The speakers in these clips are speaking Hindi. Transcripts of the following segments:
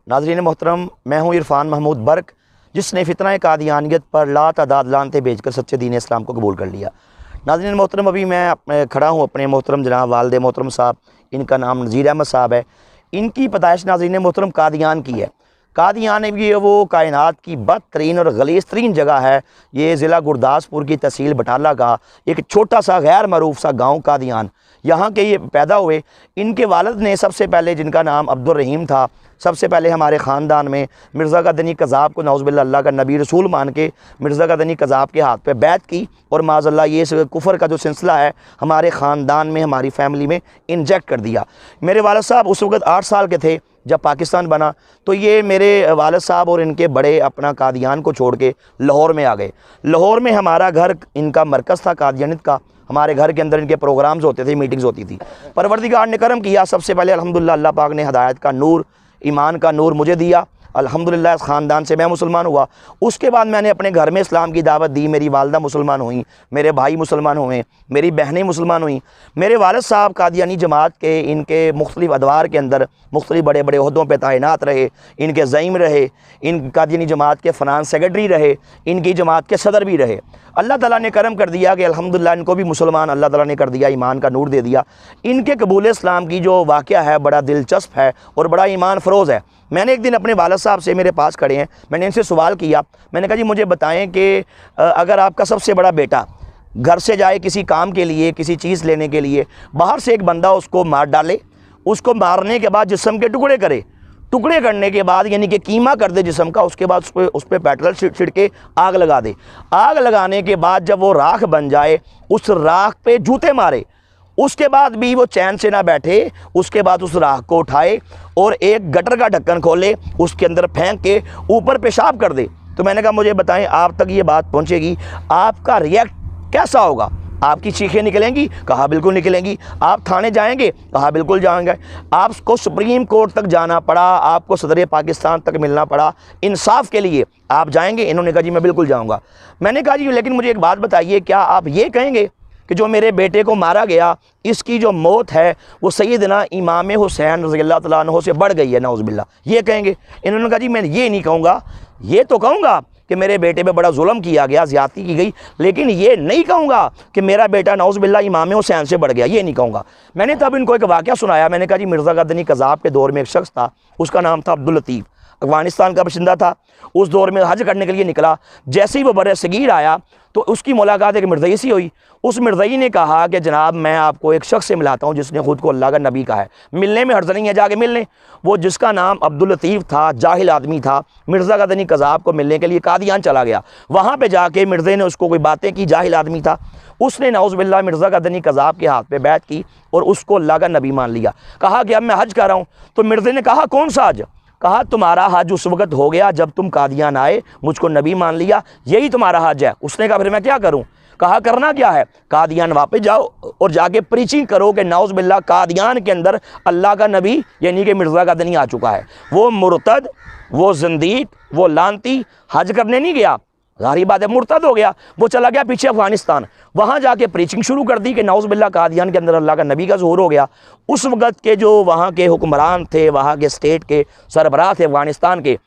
नाज़रीन मोहतरम, मैं हूँ इरफान महमूद बर्क, जिसने फितना कादियानियत पर लातादाद लानते भेजकर सच्चे दीन इस्लाम को कबूल कर लिया। नाज़रीन मोहतरम, अभी मैं खड़ा हूँ अपने मोहतरम जनाब वालिद मोहतरम साहब, इनका नाम नज़ीर अहमद साहब है। इनकी पैदाइश नाज़रीन मोहतरम कादियान की है। कादियान भी वो कायनात की बदतरीन और गलीज़ तरीन जगह है। ये ज़िला गुरदासपुर की तहसील बटाला का एक छोटा सा गैर मरूफ सा गाँव कादियान, यहाँ के ये पैदा हुए। इनके वालिद ने सबसे पहले, जिनका नाम अब्दुल रहीम था, सबसे पहले हमारे ख़ानदान में मिर्ज़ा गदनी कज़ाब को नौज़ुबिल्लाह अल्लाह का नबी रसूल मान के मिर्ज़ा गदनी कज़ाब के हाथ पे बैत की, और माज़अल्लाह ये कुफ़र का जो सिलसिला है हमारे ख़ानदान में, हमारी फ़ैमिली में इंजेक्ट कर दिया। मेरे वालिद साहब उस वक़्त 8 साल के थे जब पाकिस्तान बना, तो ये मेरे वालिद साहब और इनके बड़े अपना कादियान को छोड़ के लाहौर में आ गए। लाहौर में हमारा घर, इनका मरकज़ था कादियानियत का। हमारे घर के अंदर इनके प्रोग्राम्स होते थे, मीटिंग्स होती थी। परवरदिगार ने करम किया, सबसे पहले अल्हम्दुलिल्लाह अल्लाह पाक ने हिदायत का नूर, ईमान का नूर मुझे दिया। अल्हम्दुलिल्लाह इस ख़ानदान से मैं मुसलमान हुआ। उसके बाद मैंने अपने घर में इस्लाम की दावत दी। मेरी वालदा मुसलमान हुई, मेरे भाई मुसलमान हुए, मेरी बहनें मुसलमान हुई। मेरे वालिद साहब कादियानी जमात के, इनके मुख्तलिफ़ अदवार के अंदर मुख्तलिफ़ बड़े बड़े ओहदों पर तैनात रहे। इनके ज़ईम रहे, इन कादियानी जमात के फ़ाइनेंस सेक्रेटरी रहे, इनकी जमात के सदर भी रहे। अल्लाह ताला ने करम कर दिया कि अल्हम्दुलिल्लाह इनको भी मुसलमान अल्लाह ताला ने कर दिया, ईमान का नूर दे दिया। इनके कबूल इस्लाम की जो वाक़या है बड़ा दिलचस्प है और बड़ा ईमान फ़रोज़ है। मैंने एक दिन अपने वालिद साहब से, मेरे पास खड़े हैं, मैंने इनसे सवाल किया। मैंने कहा जी मुझे बताएं कि अगर आपका सबसे बड़ा बेटा घर से जाए किसी काम के लिए, किसी चीज़ लेने के लिए, बाहर से एक बंदा उसको मार डाले, उसको मारने के बाद जिस्म के टुकड़े करे, टुकड़े करने के बाद यानी कि कीमा कर दे जिस्म का, उसके बाद उस पर पेट्रोल छिड़के आग लगा दे। आग लगाने के बाद जब वो राख बन जाए, उस राख पे जूते मारे, उसके बाद भी वो चैन से ना बैठे। उसके बाद उस राख को उठाए और एक गटर का ढक्कन खोले, उसके अंदर फेंक के ऊपर पेशाब कर दे। तो मैंने कहा मुझे बताएं, आप तक ये बात पहुंचेगी, आपका रिएक्ट कैसा होगा? आपकी चीखें निकलेंगी? कहा बिल्कुल निकलेंगी। आप थाने जाएंगे? कहा बिल्कुल जाएंगे। आपको सुप्रीम कोर्ट तक जाना पड़ा, आपको सदर पाकिस्तान तक मिलना पड़ा इंसाफ के लिए, आप जाएंगे? इन्होंने कहा जी मैं बिल्कुल जाऊँगा। मैंने कहा जी लेकिन मुझे एक बात बताइए, क्या आप ये कहेंगे कि जो मेरे बेटे को मारा गया, इसकी जो मौत है वो सैयदना इमाम हुसैन रज़ियल्लाहु तआला अन्हु से बढ़ गई है, नाउज़ुबिल्लाह, ये कहेंगे? इन्होंने कहा जी मैं ये नहीं कहूँगा, ये तो कहूँगा कि मेरे बेटे पे बड़ा जुल्म किया गया, ज़्यादती की गई, लेकिन ये नहीं कहूँगा कि मेरा बेटा नाउज़ुबिल्लाह इमाम हुसैन से बढ़ गया, ये नहीं कहूँगा। मैंने तब इनको एक वाक़या सुनाया। मैंने कहा जी मिर्ज़ा गदनी कज़ाब के दौर में एक शख्स था, उसका नाम था अब्दुल लतीफ़, अफ़गानिस्तान का बशिंदा था। उस दौर में हज करने के लिए निकला। जैसे ही वो बरे सगीर आया तो उसकी मुलाकात एक मिर्ज़ई से हुई। उस मिर्ज़ई ने कहा कि जनाब मैं आपको एक शख्स से मिलाता हूँ जिसने ख़ुद को अल्लाह का नबी कहा है, मिलने में हर्ज नहीं है, जाके मिलने। वो जिसका नाम अब्दुल लतीफ़ था, जाहिल आदमी था, मिर्ज़ा गदनी कज़ाब को मिलने के लिए कादियान चला गया। वहाँ पर जाके मिर्ज़े ने उसको कोई बातें की, जाहिल आदमी था, उसने नाउज़ुबिल्लाह मिर्ज़ा गदनी कज़ाब के हाथ पे बैत की और उसको अल्लाह का नबी मान लिया। कहा कि अब मैं हज कर रहा हूँ। तो मिर्ज़े ने कहा कौन सा हज? कहा तुम्हारा हज उस वक़्त हो गया जब तुम कादियान आए, मुझको नबी मान लिया, यही तुम्हारा हज है। उसने कहा फिर मैं क्या करूं? कहा करना क्या है? कादियान वापस जाओ और जाके प्रीचिंग करो कि नाउज़ुबिल्लाह कादियान के अंदर अल्लाह का नबी यानी कि मिर्ज़ा गदनी आ चुका है। वो मुर्तद, वो ज़िंदीक, वो लानती हज करने नहीं गया, ज़ाहिर बात है मुर्तद हो गया। वो चला गया पीछे अफ़गानिस्तान, वहाँ जाके प्रीचिंग शुरू कर दी कि नाउज़ुबिल्लाह कादियान के अंदर अल्लाह का नबी का ज़ुहूर हो गया। उस वक़्त के जो वहाँ के हुक्मरान थे, वहाँ के स्टेट के सरबराह थे अफ़गानिस्तान के,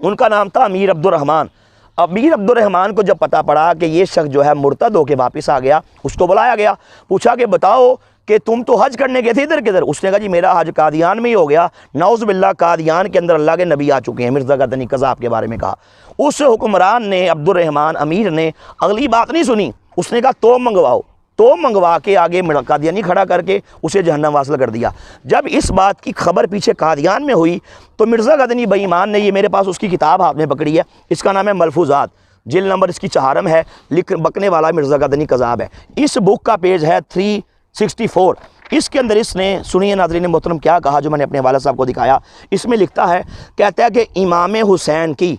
उनका नाम था अमीर अब्दुर्रहमान। अमीर अब्दुर्रहमान को जब पता पड़ा कि ये शख्स जो है मुर्तद होके वापस आ गया, उसको बुलाया गया, पूछा कि बताओ कि तुम तो हज करने गए थे इधर किधर? उसने कहा जी मेरा हज कादियान में ही हो गया, नाउज़ुबिल्लाह कादियान के अंदर अल्लाह के नबी आ चुके हैं। मिर्ज़ा गदनी कज़ाब के बारे में कहा। उस हुक्मरान ने, अब्दुर्रहमान अमीर ने अगली बात नहीं सुनी। उसने कहा तो मंगवाओ, तो मंगवा के आगे कादियानी खड़ा करके उसे जहन्नम वासल कर दिया। जब इस बात की खबर पीछे कादियान में हुई तो मिर्ज़ा गदनी बेईमान ने, ये मेरे पास उसकी किताब हाथ में पकड़ी है, इसका नाम है मलफूज़ात, जिल्द नंबर इसकी 4 है, लिख बकने वाला मिर्ज़ा गदनी कज़ाब है। इस बुक का पेज है 364। इसके अंदर इसने, सुनिए नाज़रीन मोहतरम क्या कहा जो मैंने अपने वालिद साहब को दिखाया। इसमें लिखता है, कहता है कि इमाम हुसैन की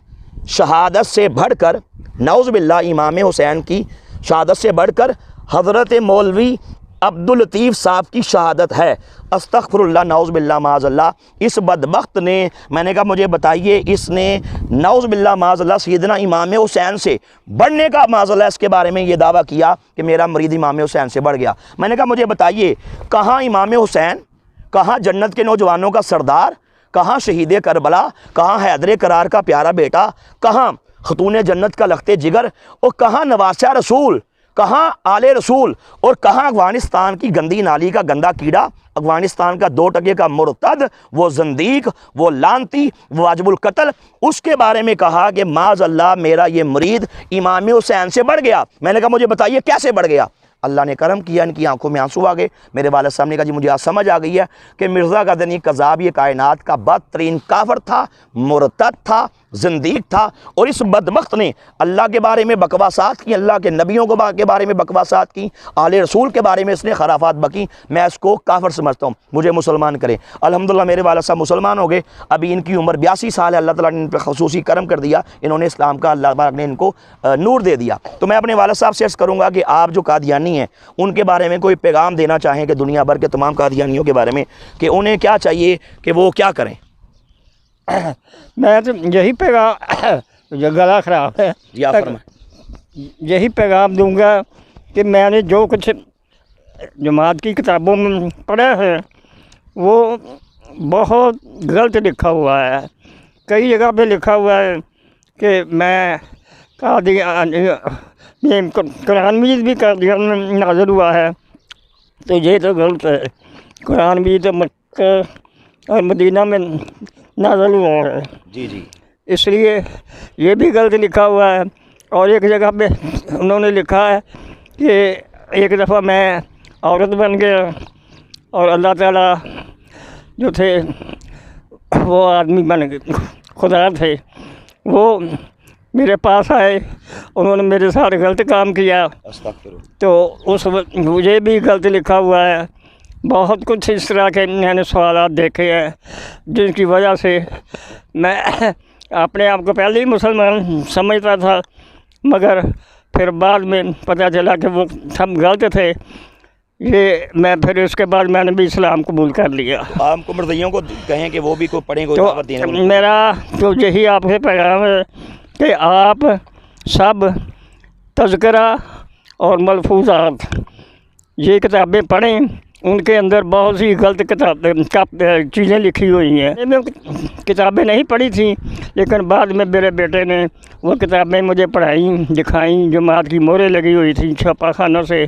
शहादत से बढ़कर, नाउज़ुबिल्लाह इमाम हुसैन की शहादत से बढ़कर हज़रत मौलवी अब्दुल लतीफ़ साहब की शहादत है। अस्तग़फ़िरुल्लाह नाउज़ुबिल्लाह माज़अल्लाह। इस बदबख्त ने, मैंने कहा मुझे बताइए, इसने नाउज़ुबिल्लाह माज़अल्लाह सैयदना इमाम हुसैन से बढ़ने का माज़अल्लाह इसके बारे में ये दावा किया कि मेरा मरीद इमाम हुसैन से बढ़ गया। मैंने कहा मुझे बताइए कहाँ इमाम हुसैन, कहाँ जन्नत के नौजवानों का सरदार, कहाँ शहीद करबला, कहाँ हैदर करार का प्यारा बेटा, कहाँ खतून जन्नत का लखते जिगर, और कहाँ नवासा रसूल, कहाँ आले रसूल, और कहाँ अफगानिस्तान की गंदी नाली का गंदा कीड़ा, अफगानिस्तान का 2% का मुर्तद, वो जंदीक, वो लानती, वो वाजिबुल कत्ल। उसके बारे में कहा कि माज़ अल्लाह मेरा ये मुरीद इमाम हुसैन से बढ़ गया। मैंने कहा मुझे बताइए कैसे बढ़ गया। अल्लाह ने करम किया, इनकी आंखों में आंसू आ गए। मेरे वालिद साहब ने कहा जी मुझे आज समझ आ गई है कि मिर्ज़ा गज़नी कज़ाब ये कायनात का बदतरीन काफिर था, मुर्तद था, ज़िंदीक था, और इस बदबख्त ने अल्लाह के बारे में बकवासात की, अल्लाह के नबियों के बारे में बकवासात की, आले रसूल के बारे में इसने खराफात बकी। मैं इसको काफिर समझता हूँ, मुझे मुसलमान करे। अल्हम्दुलिल्लाह मेरे वालिद साहब मुसलमान हो गए। अभी इनकी उम्र 82 साल है। अल्लाह ताला ने इन पर खसूसी करम कर दिया, इन्होंने इस्लाम का अल्लाह पाक ने इनको नूर दे दिया। तो मैं अपने वालिद साहब से अर्ज़ करूँगा कि आप जो कादियानी हैं उनके बारे में कोई पैगाम देना चाहें कि दुनिया भर के तमाम कादियानियों के बारे में कि उन्हें क्या चाहिए कि वो क्या करें। मैं तो यही पैगाम, जो गला ख़राब है, यही पैगाम दूंगा कि मैंने जो कुछ जमात की किताबों में पढ़ा है वो बहुत गलत लिखा हुआ है। कई जगह पे लिखा हुआ है कि मैं कुरान मजीद भी कादियान में नाज़िल हुआ है, तो ये तो गलत है। कुरान भी तो मक्का और मदीना में नाज़िल हुआ है। जी जी, इसलिए ये भी गलत लिखा हुआ है। और एक जगह पे उन्होंने लिखा है कि एक दफ़ा मैं औरत बन गया और अल्लाह ताला जो थे वो आदमी बन गए, खुदा थे, वो मेरे पास आए, उन्होंने मेरे साथ गलत काम किया, तो उस वक्त मुझे भी गलत लिखा हुआ है। बहुत कुछ इस तरह के मैंने सवालात देखे हैं जिनकी वजह से मैं अपने आप को पहले ही मुसलमान समझता था, मगर फिर बाद में पता चला कि वो सब गलत थे। ये मैं फिर उसके बाद मैंने भी इस्लाम कबूल कर लिया। आम को मर्दियों को कहें कि वो भी को पढ़ें, तो मेरा तो यही आपसे पैगाम है कि आप सब तज़किरा और मलफूज़ात ये किताबें पढ़ें। उनके अंदर बहुत सी गलत चीज़ें लिखी हुई हैं। मैं किताबें नहीं पढ़ी थी, लेकिन बाद में मेरे बेटे ने वो किताबें मुझे पढ़ाई, दिखाई। जमात की मोहरें लगी हुई थी, छपा खानों से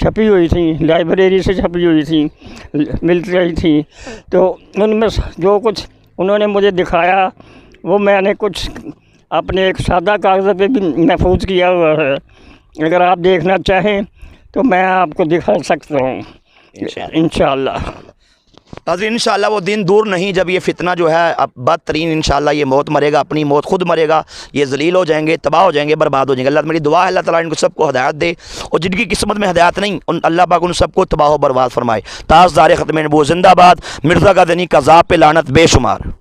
छपी हुई थी, लाइब्रेरी से छपी हुई थी, मिल रही थी। तो उनमें जो कुछ उन्होंने मुझे दिखाया वो मैंने कुछ अपने एक सादा कागज़ पे भी महफूज किया हुआ है। अगर आप देखना चाहें तो मैं आपको दिखा सकता हूँ इंशाअल्लाह। इंशाअल्लाह वो दिन दूर नहीं जब ये फितना जो है अब बदतरीन इंशाअल्लाह ये मौत मरेगा, अपनी मौत खुद मरेगा, ये जलील हो जाएंगे, तबाह हो जाएंगे, बर्बाद हो जाएंगे। अल्लाह मेरी दुआ है अल्लाह ताला इनको सबको हदायत दे, और जिनकी किस्मत में हदायत नहीं उन अल्लाह पाक उन सबको तबाह बर्बाद फरमाए। ताजदार ख़त्म नबूवत जिंदाबाद। मिर्ज़ा गज़नी कज़ाब पे लानत बेशुमार।